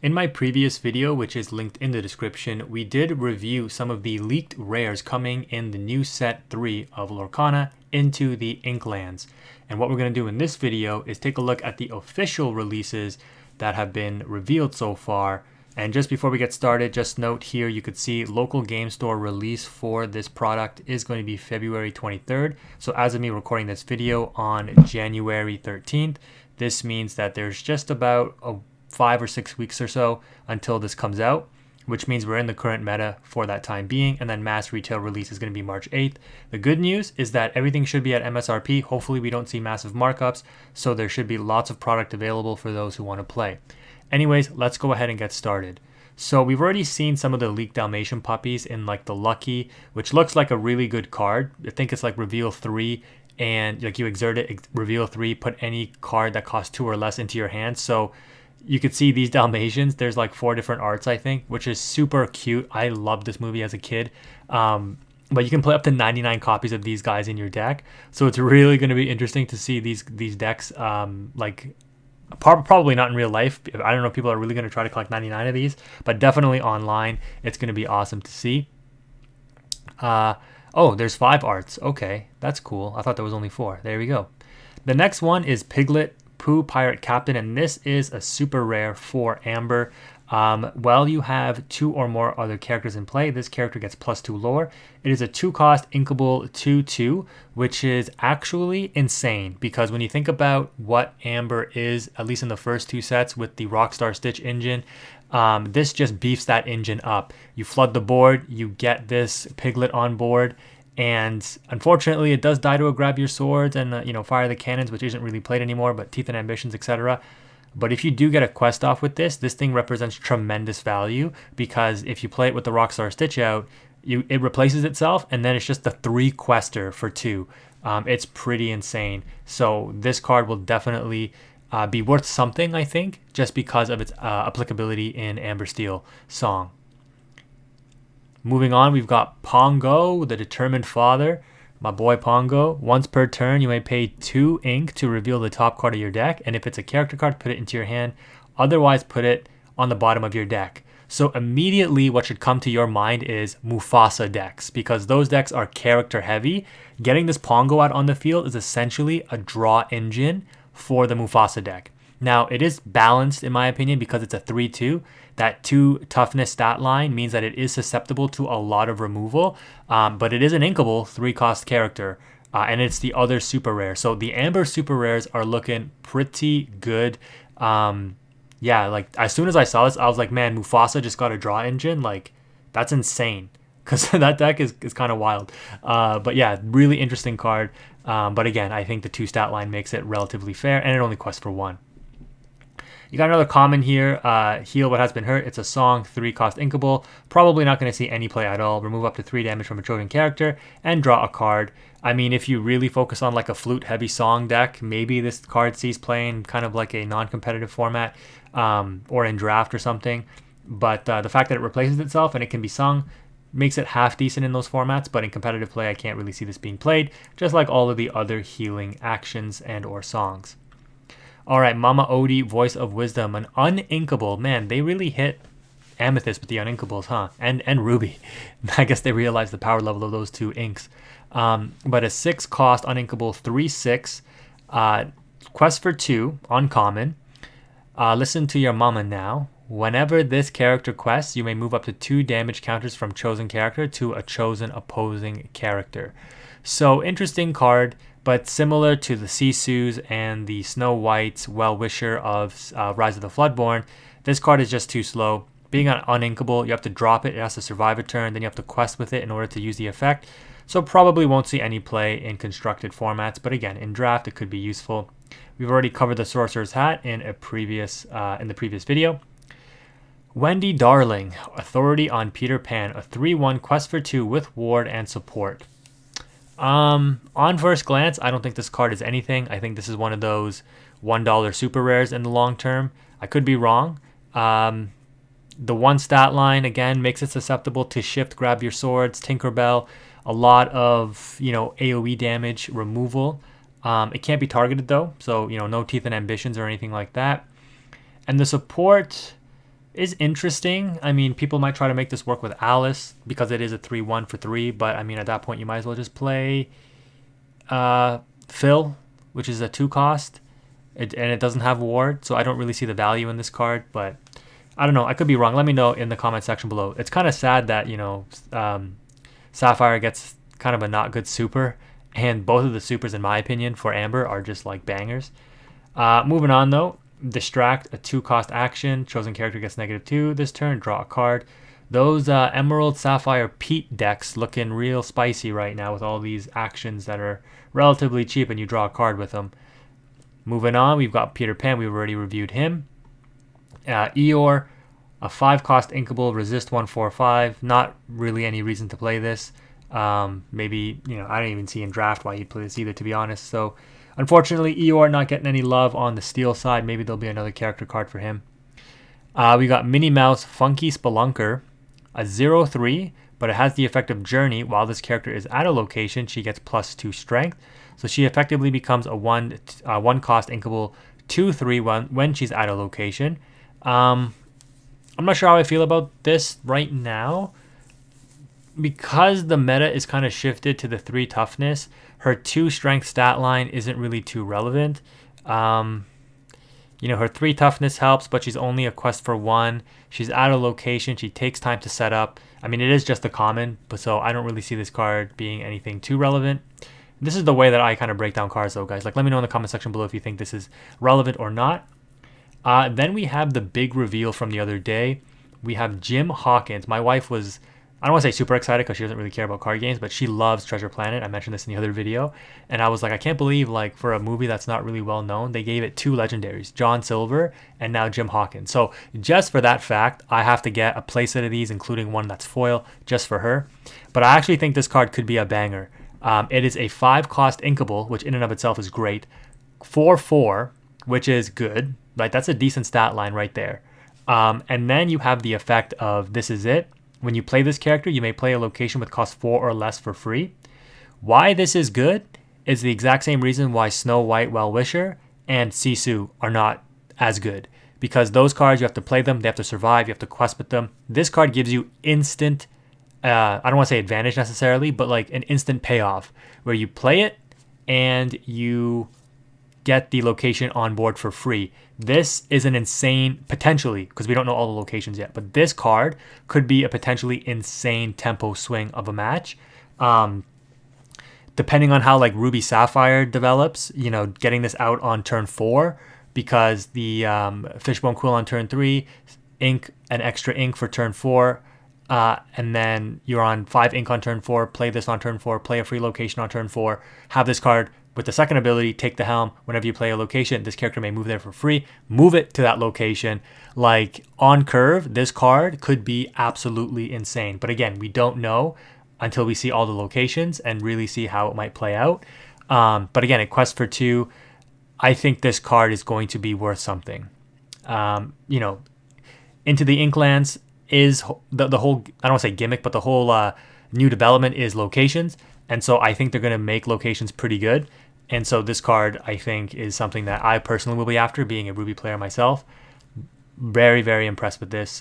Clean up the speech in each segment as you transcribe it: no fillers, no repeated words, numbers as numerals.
In my previous video, which is linked in the description, we did review some of the leaked rares coming in the new set 3 of Lorcana into the INKLANDS. And what we're going to do in this video is take a look at the official releases that have been revealed so far. And just before we get started, just note here, you could see local game store release for this product is going to be February 23rd. So as of me recording this video on January 13th, this means that there's just about 5 or 6 weeks or so until this comes out, which means we're in the current meta for that time being, and then mass retail release is going to be March 8th. The good news is that everything should be at MSRP. Hopefully we don't see massive markups, so there should be lots of product available for those who want to play. Anyways, let's go ahead and get started. So we've already seen some of the leaked Dalmatian puppies in like the Lucky, which looks like a really good card. I think it's like reveal 3, and like you exert it, reveal 3, put any card that costs 2 or less into your hand. So you could see these Dalmatians, there's like 4 different arts, I think, which is super cute. I loved this movie as a kid. But you can play up to 99 copies of these guys in your deck. So it's really going to be interesting to see these decks, like probably not in real life. I don't know if people are really going to try to collect 99 of these, but definitely online, it's going to be awesome to see. Oh, there's 5 arts. Okay, that's cool. I thought there was only 4. There we go. The next one is Piglet, Pooh Pirate Captain, and this is a super rare for Amber. While you have 2 or more other characters in play, this character gets +2 lore. It is a 2-cost inkable 2/2, which is actually insane because when you think about what Amber is, at least in the first 2 sets with the Rockstar Stitch engine, this just beefs that engine up. You flood the board, you get this Piglet on board, and unfortunately it does die to a grab your swords and fire the cannons, which isn't really played anymore, but teeth and ambitions, etc. But if you do get a quest off with this thing represents tremendous value, because if you play it with the Rockstar Stitch out, it replaces itself, and then it's just a 3 quester for 2. It's pretty insane. So this card will definitely be worth something, I think, just because of its applicability in Amber Steel Song. Moving on, we've got Pongo, the Determined Father. My boy Pongo. Once per turn, you may pay 2 ink to reveal the top card of your deck, and if it's a character card, put it into your hand. Otherwise, put it on the bottom of your deck. So immediately what should come to your mind is Mufasa decks, because those decks are character heavy. Getting this Pongo out on the field is essentially a draw engine for the Mufasa deck. Now, it is balanced, in my opinion, because it's a 3/2. That 2 toughness stat line means that it is susceptible to a lot of removal, but it is an inkable 3-cost character, and it's the other super rare. So the Amber super rares are looking pretty good. Yeah, like as soon as I saw this, I was like, man, Mufasa just got a draw engine. Like, that's insane, because that deck is kind of wild. But yeah, really interesting card. But again, I think the 2 stat line makes it relatively fair, and it only quests for 1. You got another common here, Heal What Has Been Hurt. It's a song, 3-cost inkable. Probably not going to see any play at all. Remove up to 3 damage from a chosen character and draw a card. I mean, if you really focus on like a flute-heavy song deck, maybe this card sees play in kind of like a non-competitive format, or in draft or something. But the fact that it replaces itself and it can be sung makes it half decent in those formats, but in competitive play, I can't really see this being played, just like all of the other healing actions and or songs. All right, Mama Odie, Voice of Wisdom, an uninkable. Man, they really hit Amethyst with the uninkables, huh? And Ruby. I guess they realized the power level of those 2 inks. But a 6-cost uninkable 3/6, quest for 2, uncommon. Listen to your mama now. Whenever this character quests, you may move up to 2 damage counters from chosen character to a chosen opposing character. So interesting card, but similar to the Sisu's and the Snow White's Well-Wisher of Rise of the Floodborn, this card is just too slow. Being an uninkable, you have to drop it, it has to survive a turn, then you have to quest with it in order to use the effect. So probably won't see any play in constructed formats, but again, in draft it could be useful. We've already covered the Sorcerer's Hat in the previous video. Wendy Darling, Authority on Peter Pan, a 3/1 quest for 2 with ward and support. On first glance, I don't think this card is anything. I think this is one of those $1 super rares in the long term. I could be wrong. The 1 stat line, again, makes it susceptible to Shift, Grab Your Swords, Tinkerbell, a lot of, AoE damage removal. It can't be targeted though, so, no Teeth and Ambitions or anything like that. And the support is interesting. I mean, people might try to make this work with Alice because it is a 3-1 for 3, but I mean, at that point, you might as well just play Phil, which is a 2 cost, and it doesn't have Ward, so I don't really see the value in this card, but I don't know. I could be wrong. Let me know in the comment section below. It's kind of sad that, you know, Sapphire gets kind of a not good super, and both of the supers, in my opinion, for Amber are just like bangers. Moving on, though. Distract, a 2 cost action. Chosen character gets -2 this turn. Draw a card. Those Emerald, Sapphire, Pete decks looking real spicy right now with all these actions that are relatively cheap and you draw a card with them. Moving on, we've got Peter Pan. We've already reviewed him. Eeyore, a 5 cost inkable, resist 1/4/5. Not really any reason to play this. Maybe, you know, I don't even see in draft why you'd play this either, to be honest. So unfortunately, Eeyore not getting any love on the steel side. Maybe there'll be another character card for him. We got Minnie Mouse, Funky Spelunker, a 0/3, but it has the effect of Journey. While this character is at a location, she gets +2 strength. So she effectively becomes a 1 cost inkable 2/3 when she's at a location. I'm not sure how I feel about this right now. Because the meta is kind of shifted to the 3 toughness, her 2 strength stat line isn't really too relevant. You know, her 3 toughness helps, but she's only a quest for 1. She's at a location. She takes time to set up. I mean, it is just a common, but so I don't really see this card being anything too relevant. This is the way that I kind of break down cards, though, guys. Like, let me know in the comment section below if you think this is relevant or not. Then we have the big reveal from the other day. We have Jim Hawkins. My wife was, I don't want to say super excited because she doesn't really care about card games, but she loves Treasure Planet. I mentioned this in the other video. And I was like, I can't believe, like, for a movie that's not really well known, they gave it 2 legendaries, John Silver and now Jim Hawkins. So just for that fact, I have to get a playset of these, including one that's foil, just for her. But I actually think this card could be a banger. It is a 5 cost inkable, which in and of itself is great. 4/4, which is good. Right, that's a decent stat line right there. And then you have the effect of This Is It. When you play this character, you may play a location with cost 4 or less for free. Why this is good is the exact same reason why Snow White, Well-Wisher, and Sisu are not as good. Because those cards, you have to play them, they have to survive, you have to quest with them. This card gives you instant, I don't want to say advantage necessarily, but like an instant payoff, where you play it and you get the location on board for free. This is an insane, potentially, because we don't know all the locations yet, but this card could be a potentially insane tempo swing of a match. Depending on how like Ruby Sapphire develops, you know, getting this out on turn 4, because the Fishbone Quill on turn 3, ink, an extra ink for turn 4, and then you're on 5 ink on turn 4, play this on turn 4, play a free location on turn 4, have this card with the second ability, Take the Helm. Whenever you play a location, this character may move there for free. Move it to that location. Like, on curve, this card could be absolutely insane. But again, we don't know until we see all the locations and really see how it might play out. But again, at Quest for 2, I think this card is going to be worth something. You know, Into the Inklands is the whole, I don't want to say gimmick, but the whole new development is locations. And so I think they're going to make locations pretty good. And so this card, I think, is something that I personally will be after, being a Ruby player myself. Very, very impressed with this.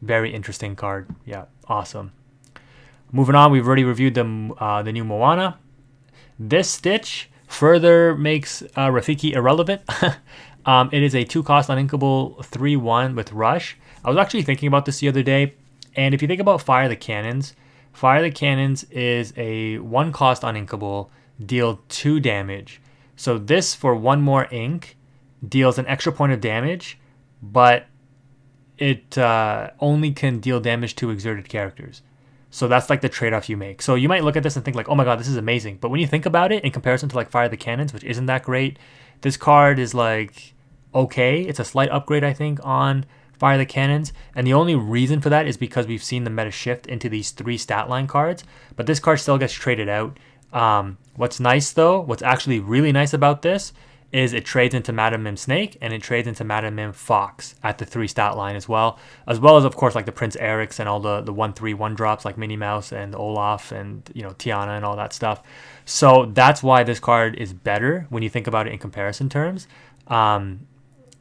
Very interesting card. Yeah, awesome. Moving on, we've already reviewed the new Moana. This Stitch further makes Rafiki irrelevant. It is a 2 cost uninkable 3/1 with Rush. I was actually thinking about this the other day. And if you think about Fire the Cannons is a 1 cost uninkable, deal 2 damage. So this, for 1 more ink, deals an extra point of damage, but it only can deal damage to exerted characters. So that's like the trade-off you make. So you might look at this and think like, oh my god, this is amazing. But when you think about it in comparison to like Fire the Cannons, which isn't that great, this card is like okay. It's a slight upgrade, I think, on Fire the Cannons. And the only reason for that is because we've seen the meta shift into these 3 stat line cards. But this card still gets traded out. What's nice though, what's actually really nice about this is it trades into Madam Mim Snake and it trades into Madam Mim Fox at the 3 stat line as well as of course like the Prince Erics and all the 1/3 1-drops like Minnie Mouse and Olaf and, you know, Tiana and all that stuff. So that's why this card is better when you think about it in comparison terms.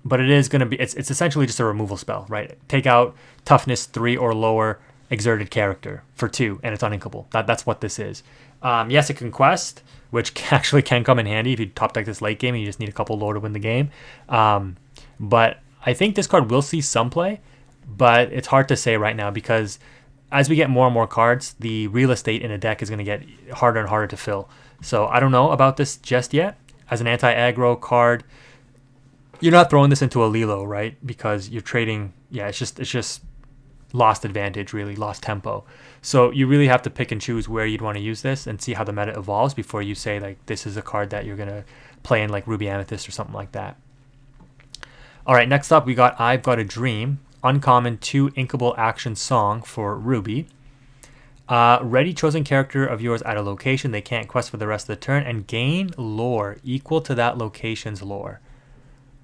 but it is going to be, it's essentially just a removal spell, right? Take out toughness 3 or lower exerted character for 2, and it's uninkable. That's what this is. Yes, it can quest, which actually can come in handy if you top deck this late game and you just need a couple lore to win the game. But I think this card will see some play, but it's hard to say right now because as we get more and more cards, the real estate in a deck is going to get harder and harder to fill. So I don't know about this just yet. As an anti-aggro card, you're not throwing this into a Lilo, right? Because you're trading, it's just lost advantage, really, lost tempo. So you really have to pick and choose where you'd want to use this and see how the meta evolves before you say, like, this is a card that you're going to play in, like, Ruby Amethyst or something like that. All right, next up, we got I've Got a Dream. Uncommon 2 inkable action song for Ruby. Ready chosen character of yours at a location. They can't quest for the rest of the turn and gain lore equal to that location's lore.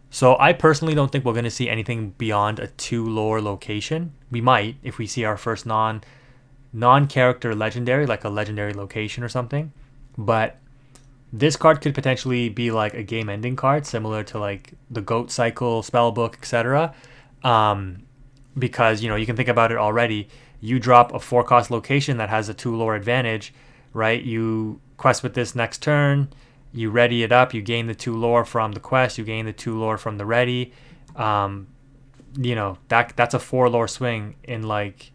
So I personally don't think we're going to see anything beyond a 2 lore location. We might if we see our first non-character legendary, like a legendary location or something. But this card could potentially be like a game-ending card, similar to like the Goat Cycle, Spellbook, etc. Because, you can think about it already. You drop a 4-cost location that has a 2 lore advantage, right? You quest with this next turn. You ready it up. You gain the 2 lore from the quest. You gain the 2 lore from the ready. That's a 4 lore swing in like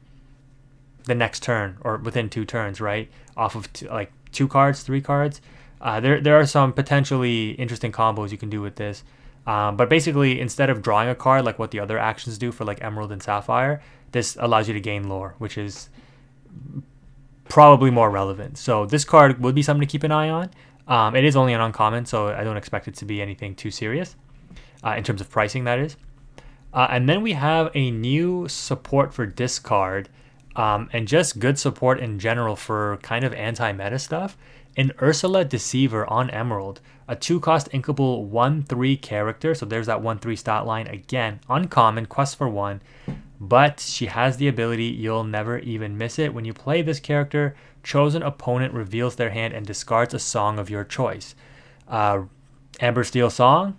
the next turn or within 2 turns, right? Off of 2 cards, 3 cards. There are some potentially interesting combos you can do with this. But basically, instead of drawing a card like what the other actions do for like Emerald and Sapphire, this allows you to gain lore, which is probably more relevant. So this card would be something to keep an eye on. It is only an uncommon, so I don't expect it to be anything too serious in terms of pricing, that is. And then we have a new support for discard and just good support in general for kind of anti-meta stuff. An Ursula Deceiver on Emerald, a 2-cost inkable 1/3 character. So there's that 1/3 stat line. Again, uncommon, quest for 1. But she has the ability, you'll never even miss it. When you play this character, chosen opponent reveals their hand and discards a song of your choice. Amber Steel Song,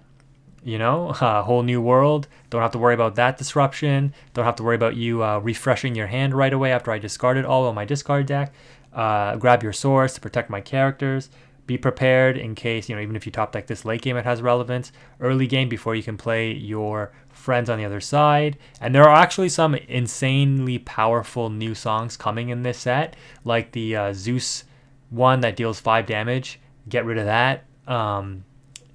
Whole New World. Don't have to worry about that disruption. Don't have to worry about you refreshing your hand right away after I discarded all of my discard deck. Grab your swords to protect my characters. Be prepared in case, even if you top deck this late game, it has relevance. Early game before you can play your friends on the other side. And there are actually some insanely powerful new songs coming in this set, like the Zeus one that deals 5 damage. Get rid of that.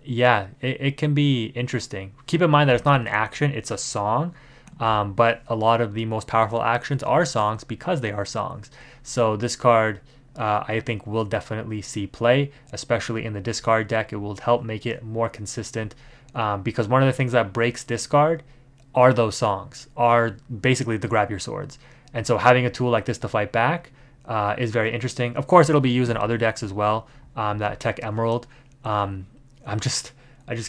It can be interesting. Keep in mind that it's not an action, it's a song. But a lot of the most powerful actions are songs because they are songs. So this card, I think, will definitely see play, especially in the discard deck. It will help make it more consistent because one of the things that breaks discard are those songs, are basically the grab your swords. And so having a tool like this to fight back is very interesting. Of course, it'll be used in other decks as well that tech Emerald. I just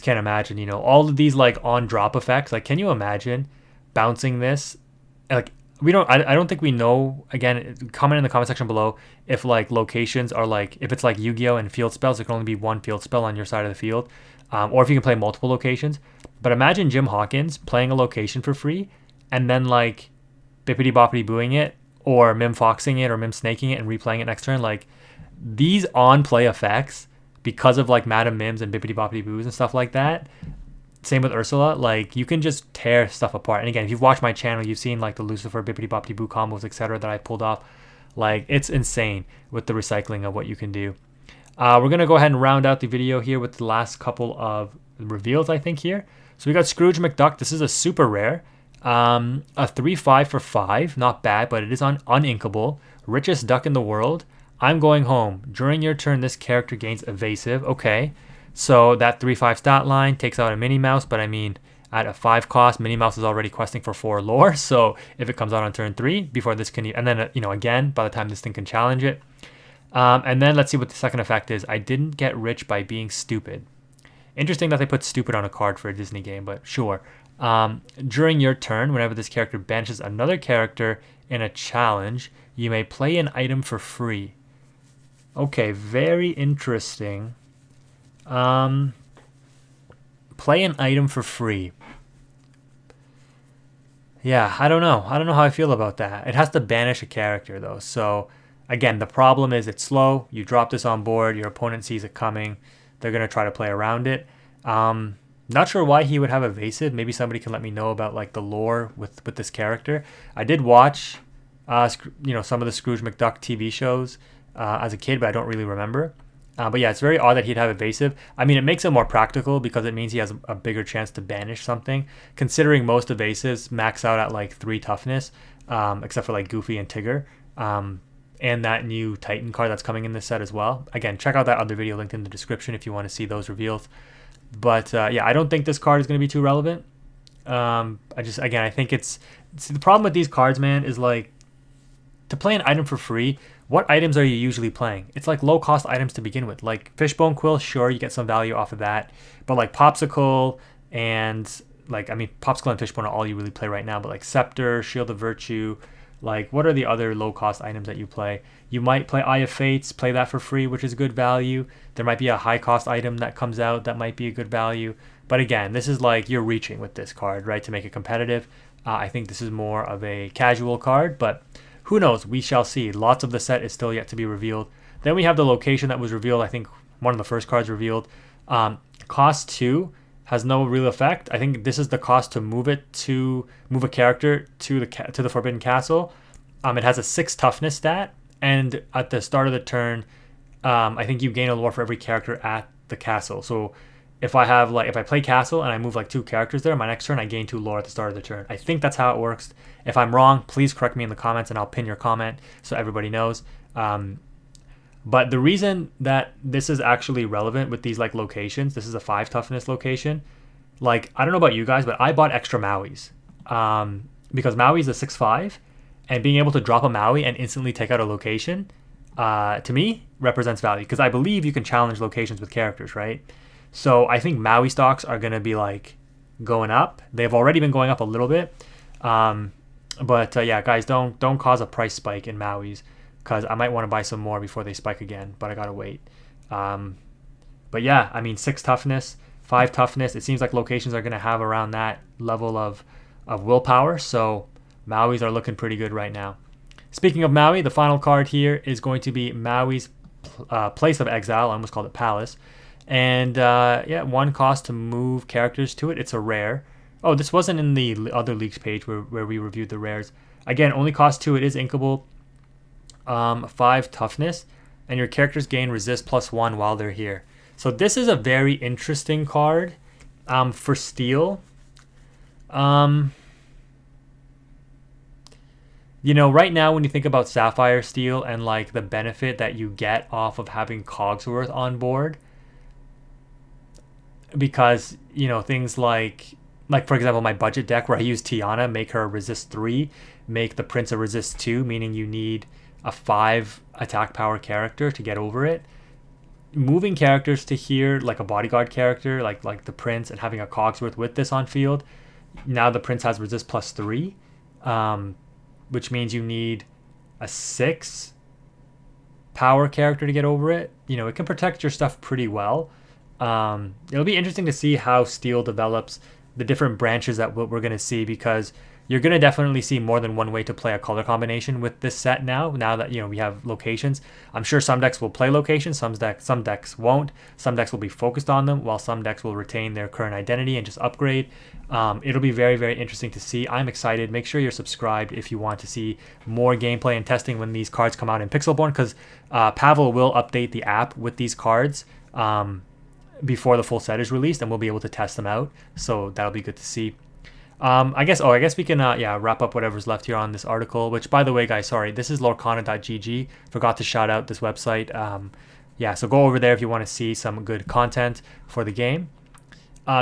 can't imagine, all of these like on drop effects. Like, can you imagine bouncing this? Like, I don't think we know. Again, comment in the comment section below if like locations are like, if it's like Yu-Gi-Oh and field spells, there can only be one field spell on your side of the field, or if you can play multiple locations. But imagine Jim Hawkins playing a location for free and then like bippity boppity booing it, or Mim Foxing it, or Mim Snaking it and replaying it next turn. Like, these on play effects, because of like Madam Mims and bippity boppity boos and stuff like that. Same with Ursula, like, you can just tear stuff apart. And again, if you've watched my channel, you've seen like the Lucifer, bippity boppity boo combos, etc. that I pulled off. Like, it's insane with the recycling of what you can do. We're gonna go ahead and round out the video here with the last couple of reveals, I think, here. So we got Scrooge McDuck. This is a super rare. A 3/5 for 5, not bad, but it is uninkable. Richest duck in the world. I'm going home. During your turn, this character gains evasive. Okay. So that 3/5 stat line takes out a Minnie Mouse, but I mean, at a 5 cost, Minnie Mouse is already questing for 4 lore. So if it comes out on turn 3, before this can, and then, again, by the time this thing can challenge it. And then let's see what the second effect is. I didn't get rich by being stupid. Interesting that they put stupid on a card for a Disney game, but sure. During your turn, whenever this character banishes another character in a challenge, you may play an item for free. Okay, very interesting. Play an item for free. Yeah, I don't know. I don't know how I feel about that. It has to banish a character though. So again, the problem is it's slow. You drop this on board, your opponent sees it coming. They're gonna try to play around it. Not sure why he would have evasive. Maybe somebody can let me know about like the lore with this character. I did watch, some of the Scrooge McDuck TV shows as a kid, but I don't really remember. But yeah, it's very odd that he'd have evasive. I mean, it makes it more practical because it means he has a bigger chance to banish something. Considering most evasives max out at like 3 toughness, except for like Goofy and Tigger, and that new Titan card that's coming in this set as well. Again, check out that other video linked in the description if you want to see those reveals. But yeah, I don't think this card is going to be too relevant. I think the problem with these cards, man, is like to play an item for free. What items are you usually playing? It's like low cost items to begin with. Like Fishbone Quill, sure, you get some value off of that. But like Popsicle and Popsicle and Fishbone are all you really play right now. But like Scepter, Shield of Virtue, like what are the other low cost items that you play? You might play Eye of Fates, play that for free, which is good value. There might be a high cost item that comes out that might be a good value. But again, this is like you're reaching with this card, right, to make it competitive. I think this is more of a casual card, but who knows? We shall see. Lots of the set is still yet to be revealed. Then we have the location that was revealed. I think one of the first cards revealed. Cost 2 has no real effect. I think this is the cost to move a character to the Forbidden Castle. It has a 6 toughness stat, and at the start of the turn, I think you gain a lore for every character at the castle. So if I play castle and I move like 2 characters there, my next turn I gain 2 lore at the start of the turn. I think that's how it works. If I'm wrong, please correct me in the comments and I'll pin your comment so everybody knows. But the reason that this is actually relevant with these like locations, this is a 5 toughness location. Like, I don't know about you guys, but I bought extra Mauis because Maui is a 6/5, and being able to drop a Maui and instantly take out a location, to me, represents value because I believe you can challenge locations with characters, right? So I think Maui stocks are going to be like going up. They've already been going up a little bit. Yeah, guys, don't cause a price spike in Maui's because I might want to buy some more before they spike again, but I got to wait. But yeah, I mean, 6 toughness, 5 toughness. It seems like locations are going to have around that level of willpower. So Maui's are looking pretty good right now. Speaking of Maui, the final card here is going to be Maui's Place of Exile. I almost called it Palace. And 1 cost to move characters to it. It's a rare. Oh, this wasn't in the other leaks page where we reviewed the rares. Again, only cost 2. It is inkable. 5 toughness. And your characters gain resist +1 while they're here. So this is a very interesting card for steel. Right now when you think about Sapphire Steel and like the benefit that you get off of having Cogsworth on board, because things like for example my budget deck where I use Tiana, make her a resist 3, make the Prince a resist 2, meaning you need a 5 attack power character to get over it. Moving characters to here like a bodyguard character like the Prince and having a Cogsworth with this on field, now the Prince has resist +3, which means you need a 6 power character to get over it. It can protect your stuff pretty well. It'll be interesting to see how Steel develops, the different branches that we're going to see, because you're going to definitely see more than one way to play a color combination with this set now that we have locations. I'm sure some decks will play locations, some decks won't. Some decks will be focused on them, while some decks will retain their current identity and just upgrade. It'll be very, very interesting to see. I'm excited. Make sure you're subscribed if you want to see more gameplay and testing when these cards come out in Pixelborn, because Pavel will update the app with these cards before the full set is released, and we'll be able to test them out. So that'll be good to see. I guess we can wrap up whatever's left here on this article, which, by the way, guys, sorry, this is lorcana.gg. Forgot to shout out this website. So go over there if you want to see some good content for the game.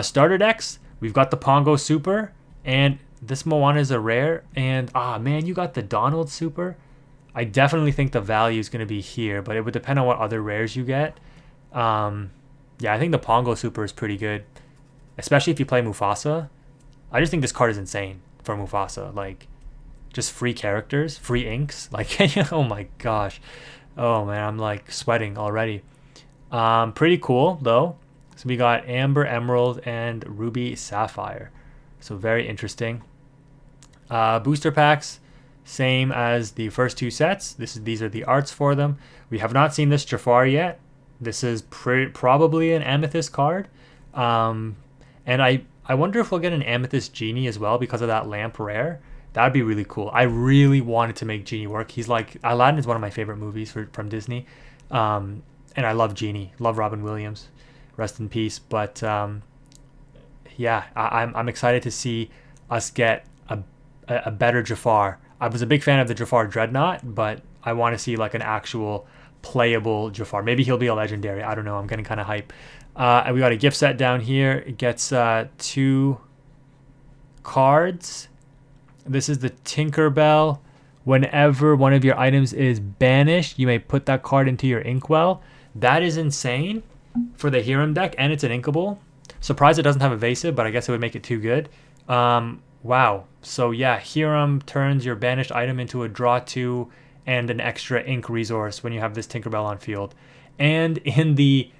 Starter decks, we've got the Pongo Super, and this Moana is a rare, and man, you got the Donald Super. I definitely think the value is going to be here, but it would depend on what other rares you get. I think the Pongo Super is pretty good, especially if you play Mufasa. I just think this card is insane for Mufasa. Like, just free characters, free inks. Like, oh my gosh. Oh man, I'm like sweating already. Pretty cool though. So we got Amber, Emerald, and Ruby, Sapphire. So very interesting. Booster packs, same as the first two sets. These are the arts for them. We have not seen this Jafar yet. This is probably an Amethyst card. And I wonder if we'll get an Amethyst Genie as well because of that lamp rare. That'd be really cool. I really wanted to make Genie work. He's like, Aladdin is one of my favorite movies from Disney. And I love Genie. Love Robin Williams. Rest in peace. But yeah, I'm excited to see us get a better Jafar. I was a big fan of the Jafar Dreadnought, but I want to see like an actual playable Jafar. Maybe he'll be a legendary. I don't know. I'm getting kind of hype. And we got a gift set down here. It gets 2 cards. This is the Tinkerbell. Whenever one of your items is banished, you may put that card into your inkwell. That is insane for the Hiram deck, and it's an inkable. Surprised it doesn't have evasive, but I guess it would make it too good. Wow. So yeah, Hiram turns your banished item into a draw 2 and an extra ink resource when you have this Tinkerbell on field. And in the,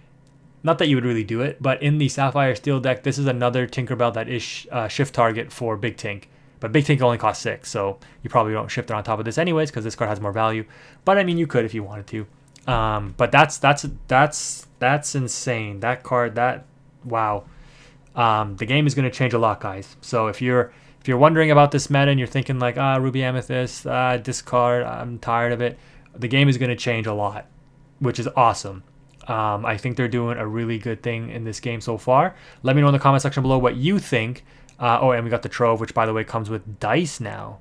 not that you would really do it, but in the Sapphire Steel deck, this is another Tinkerbell that is shift target for Big Tink. But Big Tink only costs 6, so you probably don't shift it on top of this anyways because this card has more value. But I mean, you could if you wanted to. But that's insane. That card, wow. The game is going to change a lot, guys. So if you're wondering about this meta and you're thinking like, Ruby Amethyst, discard, I'm tired of it, the game is going to change a lot, which is awesome. I think they're doing a really good thing in this game so far. Let me know in the comment section below what you think. Oh, and we got the Trove, which by the way comes with dice now.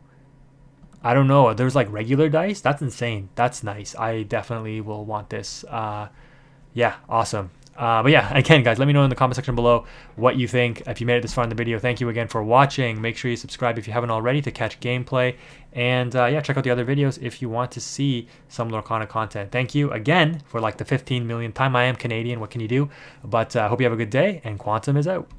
I don't know. There's like regular dice. That's insane. That's nice. I definitely will want this. Yeah, awesome. But yeah, again, guys, let me know in the comment section below what you think. If you made it this far in the video, thank you again for watching. Make sure you subscribe if you haven't already to catch gameplay. And yeah, check out the other videos if you want to see some Lorcana content. Thank you again for like the 15 millionth time. I am Canadian. What can you do? But hope you have a good day, and Quantum is out.